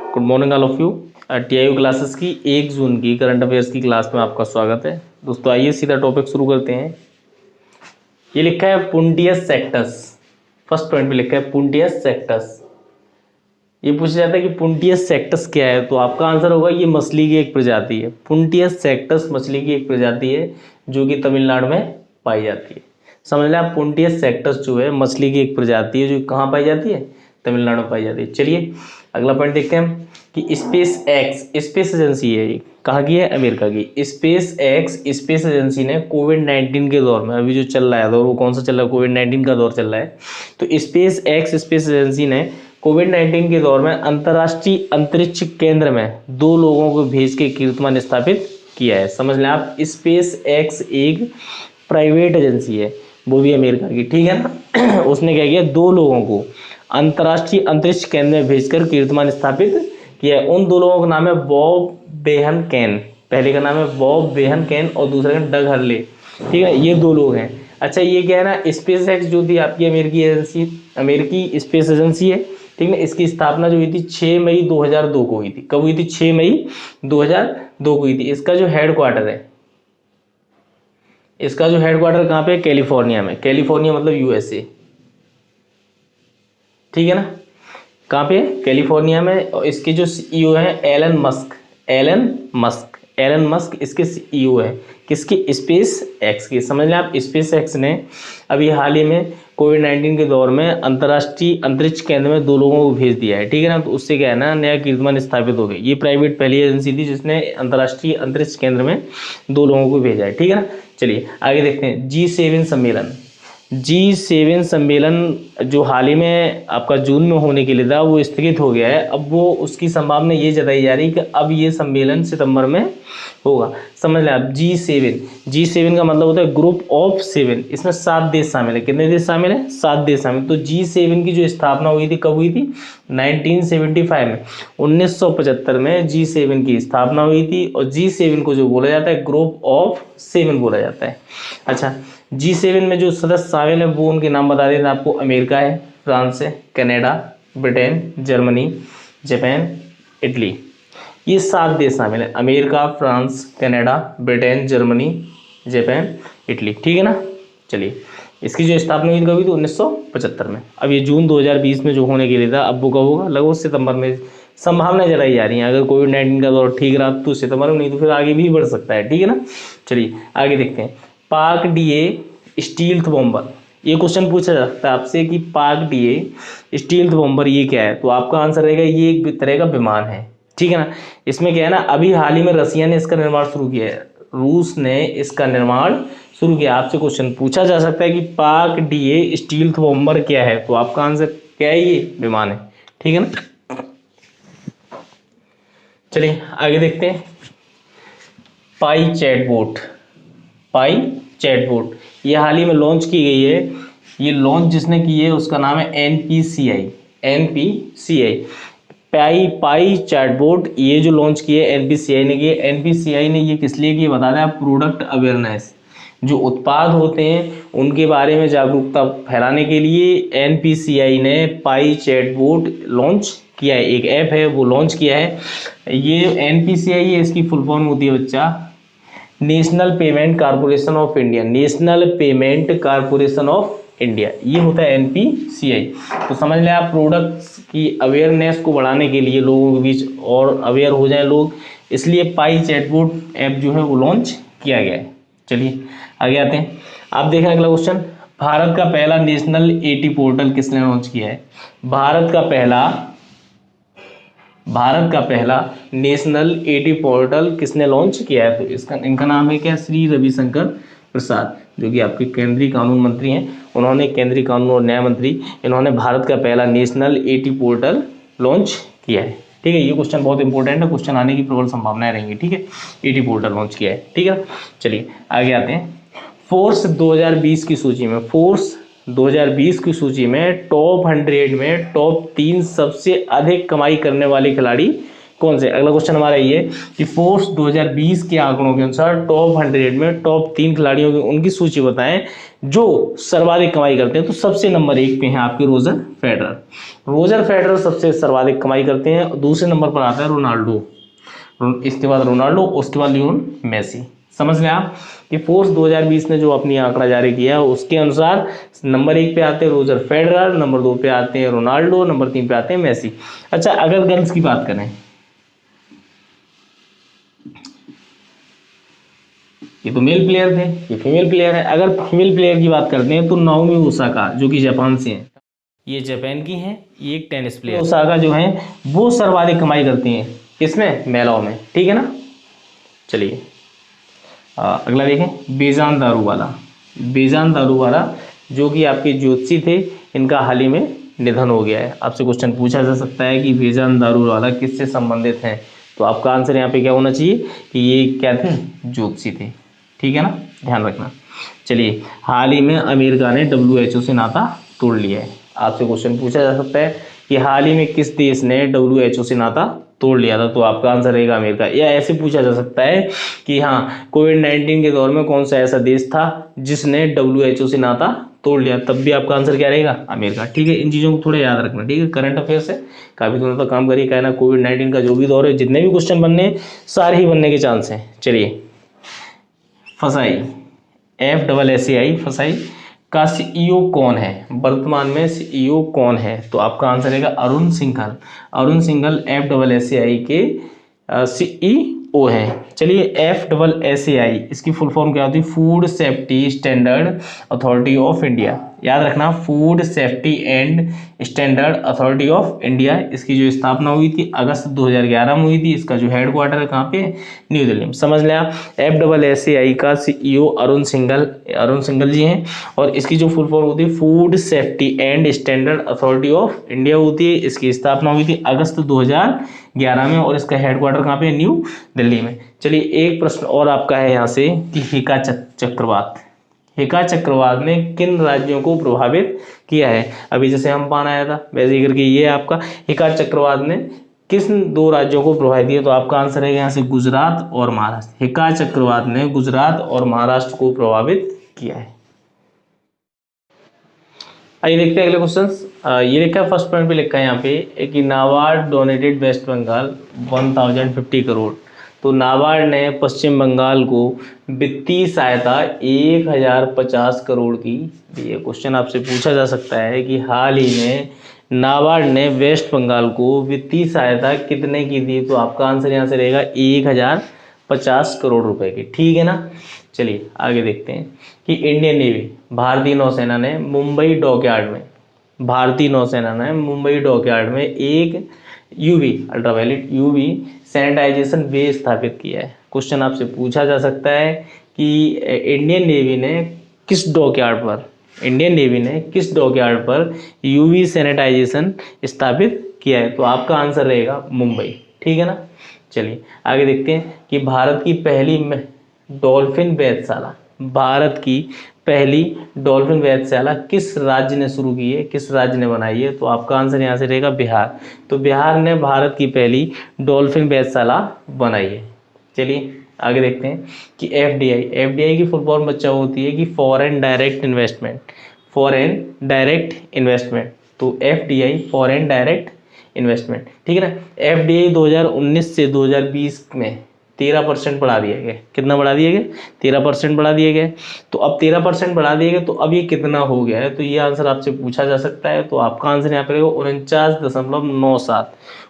Good morning all of you. TIU classes की 1 जून की current affairs की क्लास में आपका स्वागत है। दोस्तों आइए सीधा टॉपिक शुरू करते हैं। ये लिखा है पुंटियस सेक्टस। फर्स्ट पॉइंट पे लिखा है पुंटियस सेक्टस। ये पूछा जाता है कि पुंटियस सेक्टस क्या है, तो आपका आंसर होगा ये मछली की एक प्रजाति है। पुंटियस सेक्टस मछली की एक प्रजाति है जो कि तमिलनाडु में पाई जाती है। समझ लें आप, पुंटियस सेक्टस जो है मछली की एक प्रजाति है जो कहाँ पाई जाती है, तमिलनाडु में पाई जाती है। चलिए अगला पॉइंट देखते हैं कि स्पेस एक्स स्पेस एजेंसी है, ये कहाँ की है, अमेरिका की। स्पेस एक्स स्पेस एजेंसी ने कोविड-19 के दौर में, अभी जो चल रहा है दौर वो कौन सा चल रहा है, कोविड-19 का दौर चल रहा है, तो स्पेस एक्स स्पेस एजेंसी ने कोविड-19 के दौर में अंतर्राष्ट्रीय अंतरिक्ष केंद्र में 2 लोगों को भेज के कीर्तिमान स्थापित किया है। समझ लें आप, स्पेस एक्स एक प्राइवेट एजेंसी है, वो भी अमेरिका की, ठीक है ना। उसने क्या किया, 2 लोगों को अंतर्राष्ट्रीय अंतरिक्ष केंद्र में भेजकर कीर्तिमान स्थापित किया है। उन 2 लोगों का नाम है बॉब बेहन केन। पहले का नाम है बॉब बेहन केन और दूसरे का डग हर्ले, ठीक है। ये 2 लोग हैं। अच्छा ये क्या है ना, स्पेस एक्स जो थी आपकी अमेरिकी एजेंसी, अमेरिकी स्पेस एजेंसी है, ठीक है। इसकी स्थापना जो हुई थी 6 मई 2002 को हुई थी। कब हुई थी, 6 मई 2002 को हुई थी। इसका जो हेडक्वार्टर है, इसका जो हेडक्वार्टर कहाँ पे, कैलिफोर्निया में। कैलिफोर्निया मतलब यूएसए, ठीक है ना। कहाँ पे, कैलिफोर्निया में। और इसके जो सीईओ हैं एलन मस्क। एलन मस्क इसके सीईओ है, किसकी, स्पेस एक्स की। समझ लें आप, स्पेस एक्स ने अभी हाल ही में कोविड-19 के दौर में अंतर्राष्ट्रीय अंतरिक्ष केंद्र में 2 लोगों को भेज दिया है, ठीक है ना। तो उससे क्या है ना, नया कीर्तिमान स्थापित हो गया। ये प्राइवेट पहली एजेंसी थी जिसने अंतर्राष्ट्रीय अंतरिक्ष केंद्र में 2 लोगों को भेजा है, ठीक है ना। चलिए आगे देखते हैं। G7 सम्मेलन। G7 सम्मेलन जो हाल ही में आपका जून में होने के लिए था वो स्थगित हो गया है। अब वो उसकी संभावना ये जताई जा रही है कि अब ये सम्मेलन सितंबर में होगा। समझ लें आप, G7 का मतलब होता है ग्रुप ऑफ 7। इसमें 7 देश शामिल है। कितने देश शामिल है, 7 देश शामिल। तो G7 की जो स्थापना हुई थी कब हुई थी, 1975 में। 1975 में G7 की स्थापना हुई थी और G7 को जो बोला जाता है ग्रुप ऑफ 7 बोला जाता है। अच्छा G7 में जो सदस्य शामिल है वो उनके नाम बता देते हैं आपको। अमेरिका है, फ्रांस है, Canada, Britain, Germany, Japan, Italy. ये 7 देश शामिल है। America, France, Canada, Britain, Germany, Japan, Italy, ठीक है ना। चलिए इसकी जो स्थापना हुई कभी, तो 1975 में। अब ये जून 2020 में जो होने के लिए था, अब वो कब होगा, लगभग सितंबर में संभावना जलाई जा रही है। अगर कोविड-19 का दौर ठीक रहा तो सितंबर में, नहीं तो फिर आगे भी बढ़ सकता है, ठीक है ना। चलिए आगे देखते हैं। पाक डीए स्टील्थ बॉम्बर। ये क्वेश्चन पूछा जा सकता है आपसे कि पाक डीए स्टील्थ बॉम्बर ये क्या है, तो आपका आंसर रहेगा ये एक तरह का विमान है, ठीक है ना। इसमें क्या है ना, अभी हाल ही में रसिया ने इसका निर्माण शुरू किया है, रूस ने इसका निर्माण शुरू किया। आपसे क्वेश्चन पूछा जा सकता है कि पाक डीए स्टील्थ बॉम्बर क्या है, तो आपका आंसर क्या है, ये विमान है, ठीक है ना। चलिए आगे देखते हैं। पाई चैटबोट ये हाल ही में लॉन्च की गई है। ये लॉन्च जिसने की है उसका नाम है एनपीसीआई। पाई चैटबोट ये जो लॉन्च की है एनपीसीआई ने की है। एनपीसीआई ने ये किस लिए की, बता दें आप, प्रोडक्ट अवेयरनेस, जो उत्पाद होते हैं उनके बारे में जागरूकता फैलाने के लिए एनपीसीआई ने पाई चैटबोट लॉन्च किया है। एक ऐप है वो लॉन्च किया है। ये एनपीसीआई है, इसकी फुल फॉर्म होती है बच्चा, national payment corporation of India. National payment corporation of India, ये होता है एनपीसीआई। तो समझ लें आप, प्रोडक्ट्स की अवेयरनेस को बढ़ाने के लिए लोगों के बीच और अवेयर हो जाए लोग, इसलिए पाई चैटबोट ऐप जो है वो लॉन्च किया गया है। चलिए आगे आते हैं। आप देखें अगला क्वेश्चन। भारत का पहला नेशनल एटी पोर्टल किसने लॉन्च किया है। भारत का पहला नेशनल एटी पोर्टल किसने लॉन्च किया है, तो इनका नाम है क्या, श्री रविशंकर प्रसाद, जो कि आपके केंद्रीय कानून मंत्री हैं। उन्होंने, केंद्रीय कानून और न्याय मंत्री, इन्होंने भारत का पहला नेशनल एटी पोर्टल लॉन्च किया है, ठीक है। ये क्वेश्चन बहुत इंपॉर्टेंट है, क्वेश्चन आने की प्रबल संभावनाएं रहेंगी, ठीक है। एटी पोर्टल लॉन्च किया है, ठीक है। चलिए आगे आते हैं। फोर्स 2020 की सूची में टॉप 100 में टॉप 3 सबसे अधिक कमाई करने वाले खिलाड़ी कौन से। अगला क्वेश्चन हमारा ये कि फोर्स 2020 के आंकड़ों के अनुसार टॉप 100 में टॉप 3 खिलाड़ियों की उनकी सूची बताएं जो सर्वाधिक कमाई करते हैं। तो सबसे नंबर 1 पे हैं आपके रोजर फेडरर। रोजर फेडरर सबसे सर्वाधिक कमाई करते हैं। दूसरे नंबर पर आता है रोनाल्डो, इसके बाद रोनाल्डो, उसके बाद लियोन मेसी। समझ लें आप कि फोर्स 2020 ने जो अपनी आंकड़ा जारी किया है उसके अनुसार नंबर 1 पे आते हैं रोजर फेडरर, नंबर 2 पे आते हैं रोनाल्डो, नंबर 3 पे आते हैं मेसी। अच्छा, अगर गर्ल्स की बात करें, ये तो मेल प्लेयर थे, ये फीमेल प्लेयर है। अगर फीमेल प्लेयर की बात करते हैं तो नाओमी ओसाका जो कि जापान से हैं, ये जापान की हैं, ये एक टेनिस प्लेयर। ओसाका जो है वो सर्वाधिक कमाई करती हैं, किसमें? महिलाओं में, ठीक है ना। चलिए अगला देखें, बेजान दारूवाला। बेजान दारूवाला जो कि आपके ज्योतिषी थे, इनका हाल ही में निधन हो गया है। आपसे क्वेश्चन पूछा जा सकता है कि बेजान दारूवाला किससे संबंधित हैं, तो आपका आंसर यहाँ पे क्या होना चाहिए कि ये क्या थे? ज्योतिषी थे, ठीक है ना, ध्यान रखना। चलिए, हाल ही में अमेरिका ने WHO से नाता तोड़ लिया है। आपसे क्वेश्चन पूछा जा सकता है कि हाल ही में किस देश ने WHO से नाता तोड़ लिया था, तो आपका आंसर रहेगा अमेरिका। या ऐसे पूछा जा सकता है कि हाँ, कोविड-19 के दौर में कौन सा ऐसा देश था जिसने WHO से नाता तोड़ लिया, तब भी आपका आंसर क्या रहेगा? अमेरिका। ठीक है, इन चीज़ों को थोड़ा याद रखना, ठीक है। करंट अफेयर्स है, काफ़ी दिनों तक काम करिए, क्या ना कोविड-19 का जो भी दौर है, जितने भी क्वेश्चन बनने सारे ही बनने के चांस हैं। चलिए, फसाई, FSSAI फसाई का CEO कौन है? वर्तमान में CEO कौन है? तो आपका आंसर रहेगा अरुण सिंघल। अरुण सिंघल FSSAI के CEO है। चलिए, FSSAI इसकी फुल फॉर्म क्या होती है? Food safety standard authority of India. याद रखना, food safety and standard authority of India. इसकी जो स्थापना हुई थी अगस्त 2011 में हुई थी। इसका जो हेडक्वार्टर है कहाँ पे? न्यू दिल्ली में। समझ लें आप, FSSAI का CEO अरुण सिंघल जी हैं, और इसकी जो फुल फॉर्म होती है food safety and standard authority of India होती है। इसकी स्थापना हुई थी अगस्त 2011 में, और इसका हेडक्वार्टर कहाँ पे? न्यू दिल्ली में। चलिए, एक प्रश्न और आपका है यहाँ से कि हिका चक्रवात, हिका चक्रवात ने किन राज्यों को प्रभावित किया है? अभी जैसे अम्फान आया था, वैसे ही करके ये आपका हिका चक्रवात ने किस 2 राज्यों को प्रभावित किया, तो आपका आंसर है यहाँ से गुजरात और महाराष्ट्र। हिका चक्रवात ने गुजरात और महाराष्ट्र को प्रभावित किया है। आइए देखते हैं अगले क्वेश्चन। ये लिखा है, फर्स्ट पॉइंट पे लिखा है यहाँ पे कि नाबार्ड डोनेटेड वेस्ट बंगाल 1050 करोड़। तो नाबार्ड ने पश्चिम बंगाल को वित्तीय सहायता 1050 करोड़ की दी है। क्वेश्चन आपसे पूछा जा सकता है कि हाल ही में नाबार्ड ने वेस्ट बंगाल को वित्तीय सहायता कितने की दी, तो आपका आंसर यहाँ से रहेगा 1050 करोड़ रुपए की, ठीक है ना। चलिए आगे देखते हैं कि इंडियन नेवी, भारतीय नौसेना ने मुंबई डॉकयार्ड में, भारतीय नौसेना ने मुंबई डॉकयार्ड में एक यूवी अल्ट्रावायलेट यूवी सैनिटाइजेशन बे स्थापित किया है। क्वेश्चन आपसे पूछा जा सकता है कि इंडियन नेवी ने किस डॉकयार्ड पर, इंडियन नेवी ने किस डॉकयार्ड पर यूवी सैनिटाइजेशन स्थापित किया है, तो आपका आंसर रहेगा मुंबई, ठीक है ना। चलिए आगे देखते हैं कि भारत की पहली डॉल्फिन वेधशाला, भारत की पहली डॉल्फिन वेधशाला किस राज्य ने शुरू की है, किस राज्य ने बनाई है, तो आपका आंसर यहाँ से रहेगा बिहार। तो बिहार ने भारत की पहली डॉल्फिन वेधशाला बनाई है। चलिए आगे देखते हैं कि एफडीआई की फुल फॉर्म बच्चा होती है कि foreign direct investment, foreign direct investment. तो एफडीआई फॉरेन डायरेक्ट इन्वेस्टमेंट, ठीक है ना। एफडीआई 2019 से 2020 में 13% बढ़ा दिया गया। कितना बढ़ा दिया गया? 13% बढ़ा दिया गया। तो अब 13% बढ़ा दिया गया, तो अब ये कितना हो गया है, तो ये आंसर आपसे पूछा जा सकता है। तो आपका आंसर यहाँ पर रहेगा 49.97,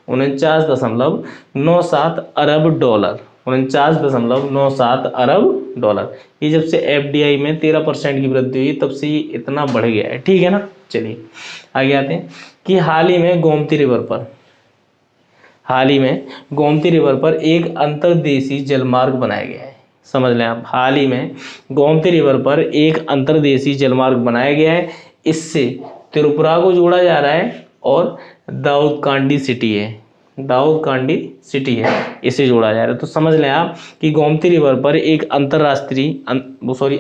49.97 अरब डॉलर, 49.97 अरब डॉलर। ये जब से एफडीआई में 13% की वृद्धि हुई तब से ये इतना बढ़ गया है, ठीक है ना। चलिए आगे आते हैं कि हाल ही में गोमती रिवर पर, हाल ही में गोमती रिवर पर एक अंतर्देशीय जलमार्ग बनाया गया है। समझ लें आप, हाल ही में गोमती रिवर पर एक अंतर्देशीय जलमार्ग बनाया गया है। इससे त्रिपुरा को जोड़ा जा रहा है और दाऊदकांडी सिटी है, दाऊद कांडी सिटी है, इसे जोड़ा जा रहा है। तो समझ लें आप कि गोमती रिवर पर एक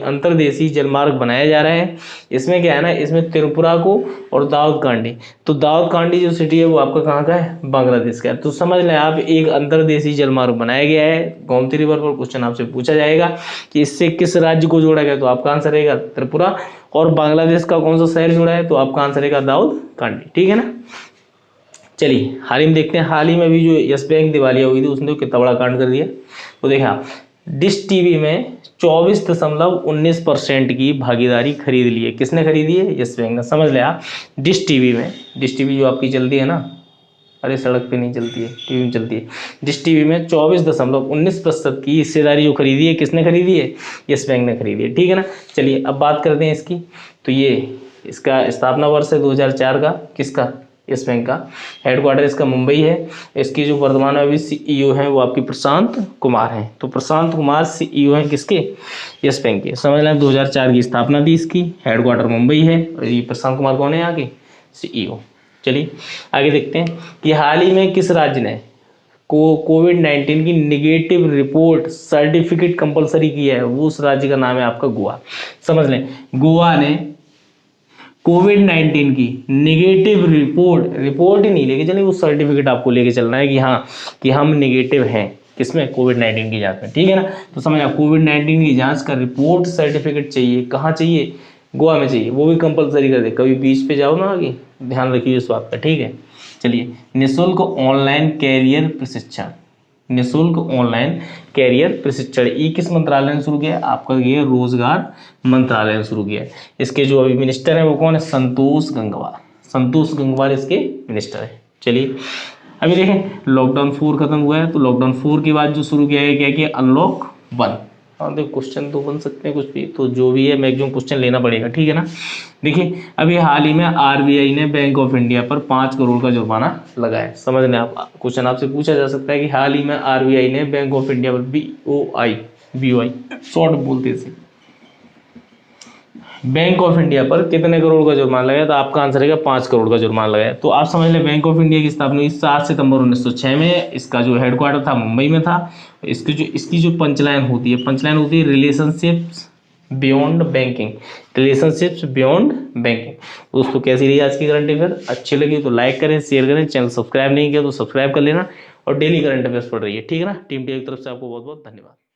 अंतरदेशीय जलमार्ग बनाया जा रहा है। इसमें क्या है ना, इसमें त्रिपुरा को और दाऊद कांडी, तो दाऊद कांडी जो सिटी है वो आपका कहाँ का है, बांग्लादेश का है। तो समझ लें आप एक अंतरदेशीय जलमार्ग बनाया गया है गोमती रिवर पर। क्वेश्चन आपसे पूछा जाएगा कि इससे किस राज्य को जोड़ा गया, तो आपका आंसर रहेगा त्रिपुरा। और बांग्लादेश का कौन सा शहर जुड़ा है, तो आपका आंसर रहेगा दाऊद कांडी। ठीक है ना। चलिए हाल ही में देखते हैं, हाल ही में भी जो यस बैंक दिवालिया हुई थी उसने तो कितना बड़ा कांड कर दिया। तो देखा डिश टीवी में 24.19% की भागीदारी खरीद ली है। किसने खरीदी है, यस बैंक ने। समझ लिया आप डिश टीवी में, डिश टीवी जो आपकी चलती है ना, अरे सड़क पे नहीं चलती है, टीवी में चलती है। डिश टीवी में 24.19% की हिस्सेदारी जो खरीदी है, किसने खरीदी है, यस बैंक ने खरीदी है। ठीक है ना। चलिए अब बात करते हैं इसकी। तो ये इसका स्थापना वर्ष है 2004 का, किसका, यस बैंक का। हेडक्वार्टर इसका मुंबई है। इसकी जो वर्तमान में अभी सीईओ हैं वो आपकी प्रशांत कुमार हैं। तो प्रशांत कुमार सीईओ हैं किसके, यस बैंक के। समझ लें 2004 की स्थापना थी इसकी, हेडक्वार्टर मुंबई है, और ये प्रशांत कुमार कौन है यहाँ के, सीईओ। चलिए आगे देखते हैं कि हाल ही में किस राज्य ने कोविड-19 की निगेटिव रिपोर्ट सर्टिफिकेट कंपलसरी किया है। वो उस राज्य का नाम है आपका गोवा। समझ लें गोवा ने कोविड-19 की निगेटिव रिपोर्ट ही नहीं लेके चले, वो सर्टिफिकेट आपको लेके चलना है कि हाँ कि हम निगेटिव हैं किसमें, कोविड-19 की जांच में। ठीक है ना। तो समझ आप कोविड-19 की जांच का रिपोर्ट सर्टिफिकेट चाहिए, कहाँ चाहिए, गोवा में चाहिए, वो भी कंपलसरी कर दे। कभी बीच पे जाओ ना आगे, ध्यान रखिए इस बात का। ठीक है। चलिए निःशुल्क ऑनलाइन कैरियर प्रशिक्षण, निःशुल्क ऑनलाइन कैरियर प्रशिक्षण, ये किस मंत्रालय ने शुरू किया है, आपका ये रोजगार मंत्रालय ने शुरू किया है। इसके जो अभी मिनिस्टर हैं वो कौन है, संतोष गंगवार। संतोष गंगवार इसके मिनिस्टर है। चलिए अभी देखें लॉकडाउन 4 खत्म हुआ है, तो लॉकडाउन 4 के बाद जो शुरू किया है क्या किया, अनलॉक 1। हाँ देखो क्वेश्चन तो बन सकते हैं कुछ भी, तो जो भी है मैक्सिमम क्वेश्चन लेना पड़ेगा। ठीक है ना। देखिए अभी हाल ही में आरबीआई ने बैंक ऑफ इंडिया पर 5 करोड़ का जुर्माना लगाया। समझ लें आप, क्वेश्चन आपसे पूछा जा सकता है कि हाल ही में आरबीआई ने बैंक ऑफ इंडिया पर बीओआई शॉर्ट बोलते थे, बैंक ऑफ इंडिया पर कितने करोड़ का जुर्माना लगाया, तो आपका आंसर रहेगा 5 करोड़ का जुर्माना लगाया। तो आप समझ लें बैंक ऑफ इंडिया की स्थापना हुई 7 सितंबर 1906 में। इसका जो हेडक्वार्टर था मुंबई में था। इसकी जो पंचलाइन होती है relationships beyond banking, relationships beyond banking. दोस्तों कैसी रही आज की करंट अफेयर, अच्छी लगी तो लाइक करें, शेयर करें, चैनल सब्सक्राइब नहीं किया तो सब्सक्राइब कर लेना, और डेली करंट अफेयर्स पढ़ रही है। ठीक है ना। टीम टी की तरफ से आपको बहुत बहुत धन्यवाद।